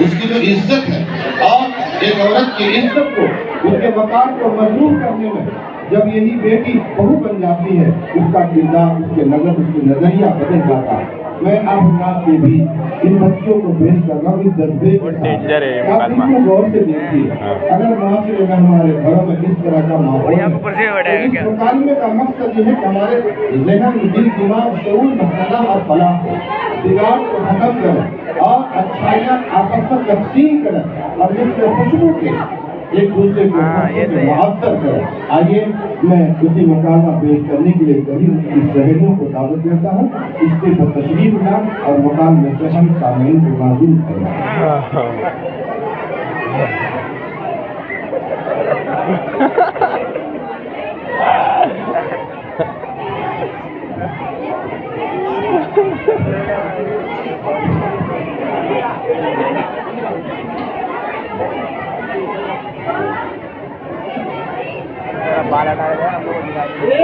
उसकी जो इज्जत है और एक औरत की इज्जत को, उसके मकान को मजबूत करने में जब यही बेटी बहू बन जाती है, उसका किरदार, उसके नजरिया बदल जाता है। मैं आप के भी इन बच्चों को पेश कर रहा हूँ इस जज्बे के साथ। आप इनको गौर से देखिए, अगर माशरे में हमारे घरों में इस तरह का माहौल है, तो इस मुकालमे का मकसद ये है कि हमारे ज़हन, दिल, दिमाग, शऊर, मसाला और फलाह को, बिगाड़ को खत्म करें और अच्छाइयाँ आपस में तकसीम करें और इसमें खुशबू के एक दूसरे को मुआत्तर करें। आइए मैं उसी मुकालमा पेश करने के लिए सभी उनकी सहेलियों को दावत देता हूँ, इसके पर तशरीफ ला और मुकालमे से हम सामईन को मालूम बाल हटा रहे हैं अरे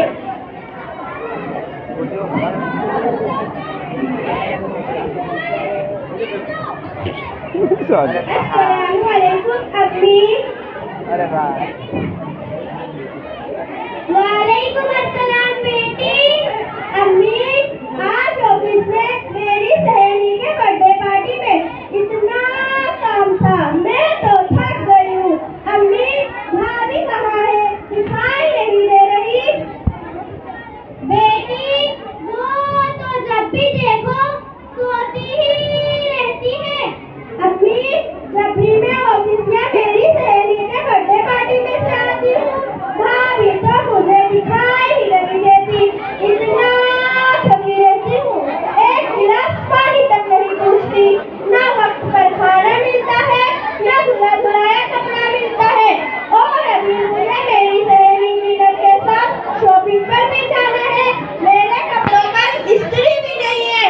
वालेकुम अस्सलाम बेटी। अम्मी, आज ऑफिस में मेरी सहेली के बर्थडे पार्टी में इतना काम था, मैं तो थक गई हूँ। अम्मी, भाभी कहाँ है? दिखाई नहीं दे रही। बेटी, वो तो जब भी देखो सोती ही रहती है। अम्मी, जब भी मैं ऑफिस या मेरी सहेली के बर्थडे पार्टी में से आती हूँ, भाभी तो मुझे दिखाई ही नहीं देती। इतना थकी रहती हूँ, एक गिलास पानी तक नहीं पूछती। ना वक्त पर खाना मिलता है, ना धुला धुलाया कपड़ा मिलता है। और अभी मुझे मेरी सहेली मीनर के साथ शॉपिंग पर भी जाना है। मेरे कपड़ों पर इस्त्री भी नहीं है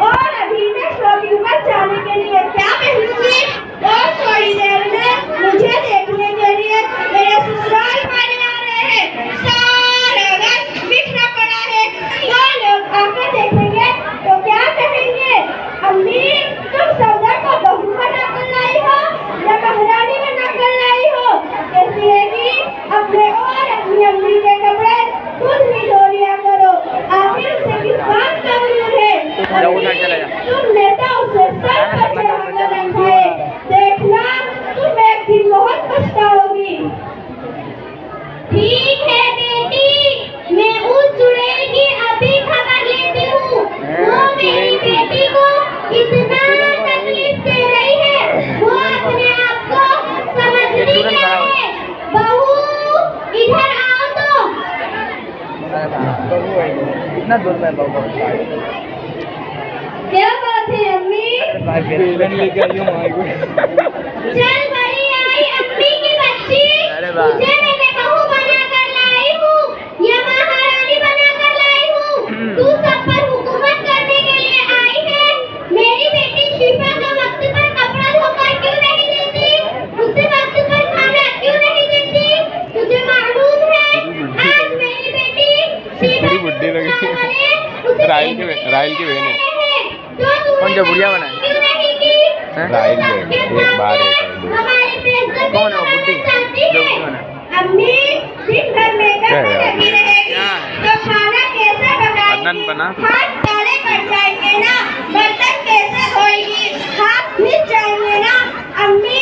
और अभी मैं शॉपिंग पर जाने के लिए क्या पहनूंगी? और थोड़ी देर में मुझे देखने के लिए मेरे ससुराल वाले आ रहे हैं। सारा घर बिखरा पड़ा है, वो लोग आकर देखेंगे तो क्या कहेंगे? अम्मी, तुम सौदा को बहू बना कर लाई हो या महारानी बना कर लाई हो? कहती है कि अपने और अपनी अम्मी के कपड़े खुद ही धो लिया करो। आखिर उसे किस बात का उम्र है? तुमने तो उसे सर पर चढ़ा कर रखा है। देखना, तुम एक दिन बहुत पछताओगी। ठीक है बेटी, मैं उस चुड़ैल की अभी खबर लेती हूँ। वो मेरी बेटी को इतना तकलीफ दे रही है, वो अपने आप को समझती क्या है? बहू, इधर आओ तो। इतना दूर में बहू क्या बात है अम्मी? चल बड़ी आई अम्मी की बच्ची, तुझे मैंने बहू बना कर लाई हूँ या महारानी बना कर लाई हूँ? तू सब पर हुकूमत करने के लिए आई है। मेरी बेटी शिफा को वक्त पर कपड़ा धोकर क्यों नहीं देती? उसे वक्त पर खाना क्यों नहीं देती? तुझे मालूम है आज मेरी बेटी शिफा राइल की बहन है। कौन जो बुढ़िया बना है? राइल एक बार कौन है वो बुढ़ी जो बना? अम्मी, दिन भर मेकअप में लगी रहेगी तो खाना कैसे बना? हाथ काले पड़ जाएंगे ना, बर्तन कैसे धोएगी? हाथ भीग जाएंगे ना। अम्मी,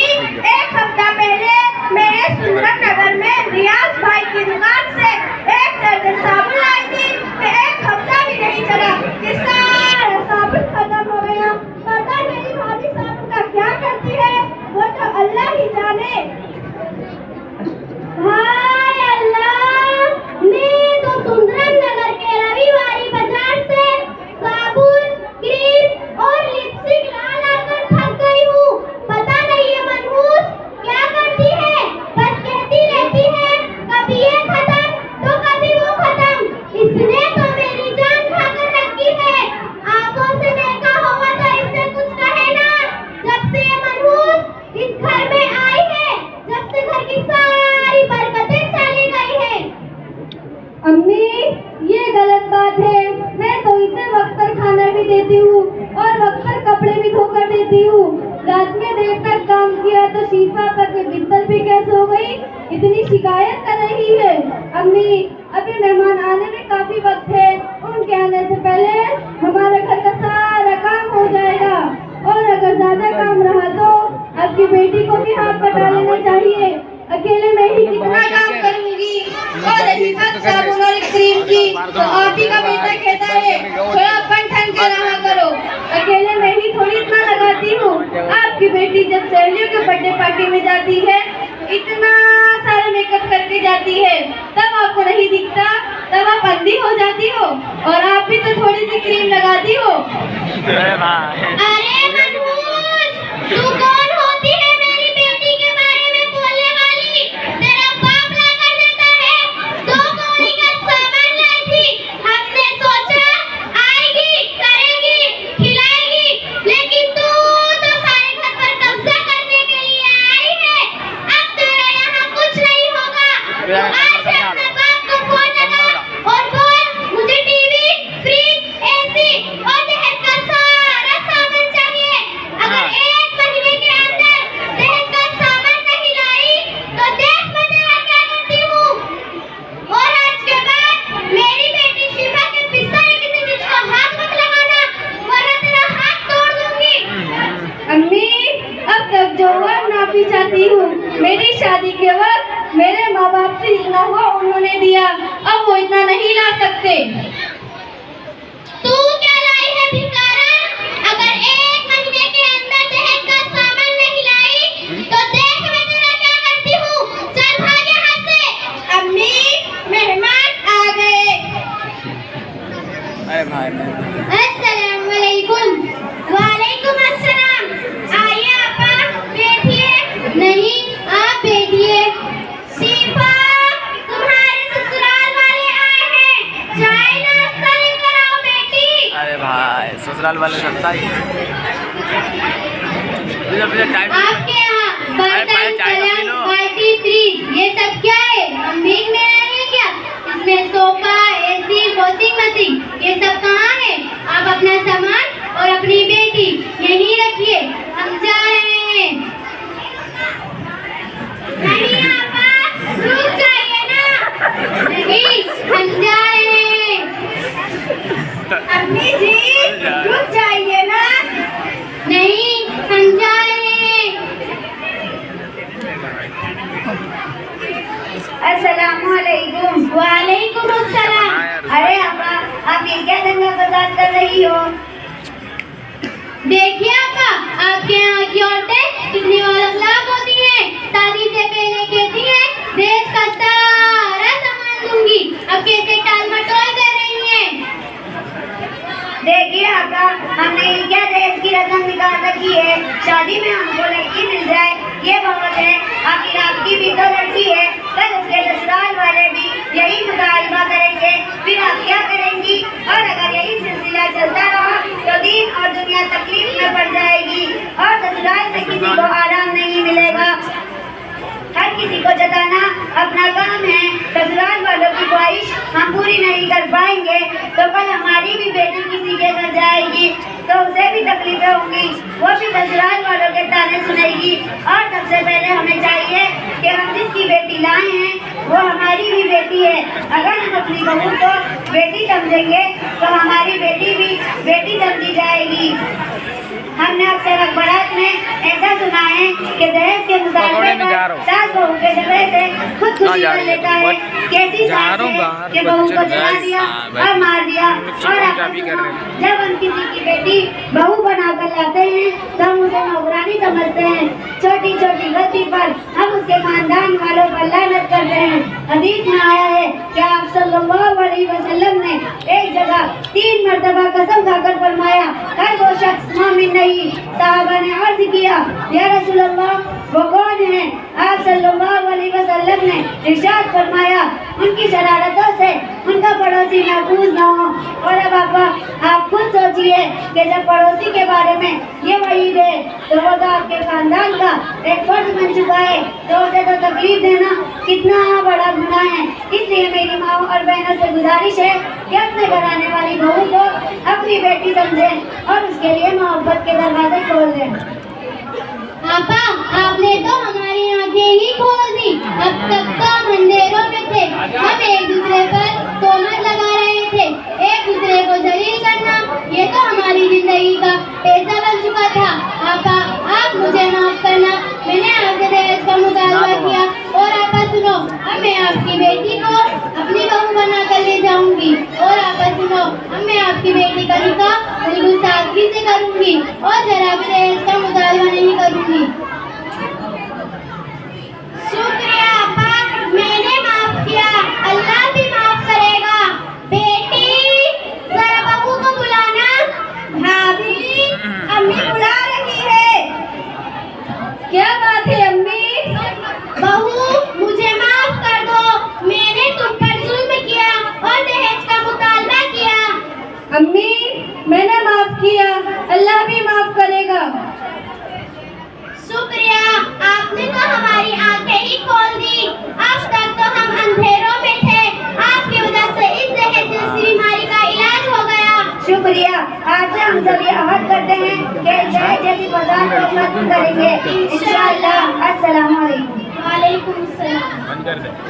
एक हफ्ता पहले मेरे सुंदर नगर में रियाज भाई की दुकान से एक दर्जन साबुन लाई थी। एक हफ्ता भी नहीं चला कि सारा साबुन खत्म हो गया। पता नहीं भाभी साबुन का क्या करती है, वो तो अल्लाह ही जाने। हाय अल्लाह, मैं तो सुंदरम नगर के रविवारी बाजार से साबुन, क्रीम और लिपस्टिक ला कर थक गई हूँ। पता नहीं ये मनहूस क्या करती है, बस कहती रहती है कभी ये खत्म तो कभी वो खत्म। इसने तो मेरी जान खाकर रखी है। आंखों से देखा होगा तो इससे कुछ कहे ना। जब से ये मनहूस इस घर में आई है, जब से घर की सारी बरकतें चली गई है। अम्मी, ये गलत बात है। मैं तो इसे वक्त पर खाना भी देती हूँ और वक्त पर कपड़े भी धोकर देती हूँ। रात में देर तक काम किया तो शीफा पर बिस्तर पे कैसे हो गई? इतनी शिकायत कर रही है। अम्मी, अभी मेहमान आने में काफी वक्त है, उनके आने से पहले हमारे घर का सारा काम हो जाएगा। और अगर ज्यादा काम रहा तो आपकी बेटी को भी हाथ बटा लेना चाहिए। अकेले मैं ही कितना काम करूंगी। और रही बात साबुन और क्रीम की, तो आप ही का बेटा कहता है थोड़ा अपन ठन के रहा करो। अकेले मैं ही थोड़ी इतना लगाती हूँ। आपकी बेटी जब सहेलियों के बर्थडे पार्टी में जाती है, इतना सारा मेकअप करके जाती है, तब आपको नहीं दिखता, तब आप अंधी हो जाती हो। और आप भी तो थोड़ी सी क्रीम लगाती हो। अरे मनहूस, तू कौन होती है मेरी बेटी के बारे में बोलने वाली? तेरा बाप ला कर देता है। 2 कौड़ी का सामान लाई थी, हमने सोचा आएगी, करेगी, खिलाएगी, लेकिन तू तो सारे घर पर कब्जा करने के लिए आई है। अब तेरा यहाँ कुछ नहीं होगा। आज से अपने बाप को फोन लगा और बोल मुझे टीवी, फ्रिज, एसी और दहेज का सारा सामान चाहिए। अगर 1 महीने के अंदर दहेज का सामान नहीं लाई तो देख मैं तेरा क्या करती हूँ। और आज के बाद मेरी बेटी शिफा के पिस्ता या किसी चीज को हाथ मत लगाना, वरना तेरा हाथ तोड़ दूंगी। अम्मी, अब तक जो वर माफी चाहती हूँ। मेरी शादी के वक्त मेरे माँ बाप से जितना हुआ उन्होंने दिया, अब वो इतना नहीं ला सकते। तू क्या लाई है भिखारा? अगर 1 महीने के अंदर दहेज का सामान नहीं लाई तो देख मैं तेरा क्या करती हूँ। चल भाग यहाँ से। अम्मी, मेहमान आ गए। अस्सलाम वालेकुम। वालेकुम अस्सलाम। आइए आपा, बैठिए। नहीं, आप बैठिए। शिफा, तुम्हारे ससुराल वाले आए हैं, चाय नाश्ता लेकर आओ बेटी। अरे भाई ससुराल वाले सबसा ही आपके यहाँ बर्तन, कलम, बाल्टी, फ्रिज, ये सब क्या है? हम भीख में रह रहे हैं क्या? इसमें सोफा, एसी, वॉशिंग मशीन, ये सब कहाँ है? आप अपना सामान और अपनी बेटी यहीं रखिए, हम जा रहे हैं। नहीं आपा, रुक जाइए ना। नहीं, हम जा रहे हैं। अम्मी जी, रुक जाइए ना। नहीं, हम जा रहे हैं। अस्सलामुअलैकुम। वालेकुम अस्सलाम। अरे आपा, आप ये क्या दंगा फसाद कर रही हो? देखिए आपा, आपके यहाँ की औरतें कितनी औरतलाक होती हैं। शादी से पहले कहती हैं दहेज का सारा सामान दूंगी, अब कैसे टाल मटोल कर रही हैं। देखिए आपा, हमने क्या दहेज की रस्म निकाल रखी है। शादी में हमको लड़की मिल जाए ये बहुत है। आखिर आपकी भी तो लड़की है, कल उसके ससुराल वाले भी यही मुतालबा करेंगे, फिर आप क्या करेंगी? और अगर यही सिलसिला चलता रहा तो दीन और दुनिया तकलीफ में पड़ जाएगी और ससुराल में किसी को आराम नहीं मिलेगा। हर किसी को जताना अपना काम है। ससुराल वालों की ख्वाहिश हम पूरी नहीं कर पाएंगे तो कल हमारी भी बेटी किसी के घर जाएगी तो उसे भी तकलीफें होंगी, वो भी ससुराल वालों के ताने सुनेगी। और सबसे पहले हमें चाहिए कि हम जिसकी बेटी लाए हैं वो हमारी भी बेटी है। अगर हम अपनी बहू को बेटी समझेंगे तो हमारी बेटी भी बेटी समझी जाएगी। हमने अक्सर अखबार में ऐसा सुना है कि दहेज के मुताबिक सास बहू के झगड़े से खुदकुशी कर लेता है। कैसी सास है कि बहू को जला दिया और मार दिया। और जब हम किसी की बेटी बहू बनाकर लाते हैं तो हम उसे नौकरानी समझते हैं। छोटी छोटी गलती पर हम उसके खानदान वालों पर लानत करते हैं। हदीस में आया है कि आप सल्लल्लाहु अलैहि वसल्लम ने एक जगह 3 मर्तबा कसम खाकर फरमाया, हर वो शख्स मोमिन नहीं। साहबा ने अर्ज किया, या रसूल अल्लाह, वो कौन है? आप सल्लल्लाहु अलैहि वसल्लम ने इरशाद फरमाया, उनकी शरारतों से उनका पड़ोसी महफूज न हो। और अब आप खुद सोचिए कि जब पड़ोसी के बारे में ये वहीद है तो वो तो आपके खानदान का एक फर्ज बन चुका है, तो उसे तो तकलीफ देना कितना बड़ा गुनाह है। इसलिए मेरी माँ और बहनों से गुजारिश है कि अपने घर आने वाली बहू को अपनी बेटी समझें और उसके लिए मोहब्बत के दरवाजे खोल दें। आपा, आपने तो हमारी आंखें ही खोल दी। अब तक तो हम अंधेरों में थे। हम एक दूसरे पर तोहमत लगा रहे थे, एक दूसरे को जलील करना, ये तो हमारी जिंदगी का पेशा बन चुका था। आपा, आप मुझे माफ करना, मैंने आपसे दहेज का मुतालबा किया। और आपा सुनो, अब मैं आपकी बेटी को अपनी बहू बना कर ले जाऊंगी। और आपा सुनो, अब मैं आपकी बेटी का निकाह बिल्कुल सादगी से करूंगी और जरा भी दहेज का मुतालबा नहीं करूंगी। शुक्रिया आपा, मैंने माफ किया, अल्लाह भी माफ करेगा। बेटी, जरा बहू को बुलाना। भाभी, अम्मी बुला रही है। क्या बात है अम्मी? बहू, मुझे माफ कर दो, मैंने तुम पर जुल्म किया और दहेज का मुतालबा किया। अम्मी, मैंने माफ किया, अल्लाह भी माफ करेगा। शुक्रिया, आपने तो हमारी आंखें ही खोल दी। अब तक तो हम अंधेरों में थे, आपकी वजह से इस दहेज जैसी बीमारी का इलाज हो गया। शुक्रिया, आज से हम सब ये अहद करते हैं कि दहेज जैसी बदनाम को खत्म करेंगे इंशाअल्लाह। अस्सलाम वालेकुम। वालेकुम सलाम।